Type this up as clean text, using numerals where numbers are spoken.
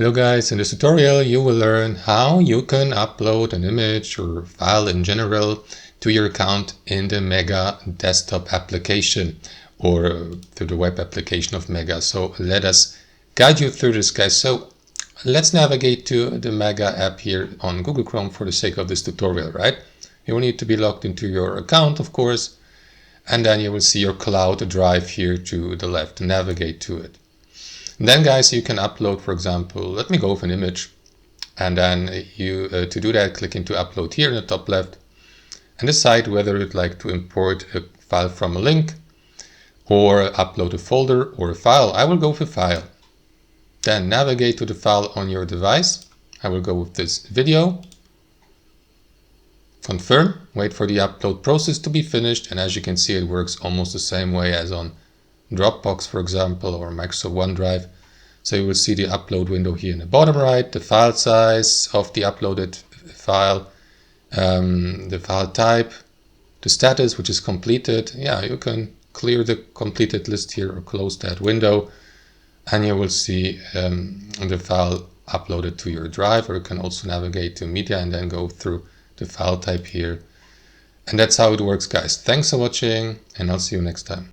Hello guys, in this tutorial you will learn how you can upload an image or file in general to your account in the Mega desktop application or through the web application of Mega. So let us guide you through this, guys. So let's navigate to the Mega app here on Google Chrome for the sake of this tutorial, right? You will need to be logged into your account, of course, and then you will see your cloud drive here to the left. Navigate to it. And then guys, you can upload, for example, let me go with an image, and then you to do that, click into upload here in the top left and decide whether you'd like to import a file from a link or upload a folder or a file. I will go with a file. Then navigate to the file on your device. I will go with this video. Confirm, wait for the upload process to be finished, and as you can see, it works almost the same way as on Dropbox, for example, or Microsoft OneDrive. So you will see the upload window here in the bottom right, the file size of the uploaded file, the file type, the status, which is completed. Yeah, you can clear the completed list here or close that window, and you will see the file uploaded to your drive, or you can also navigate to media and then go through the file type here. And that's how it works, guys. Thanks for watching, and I'll see you next time.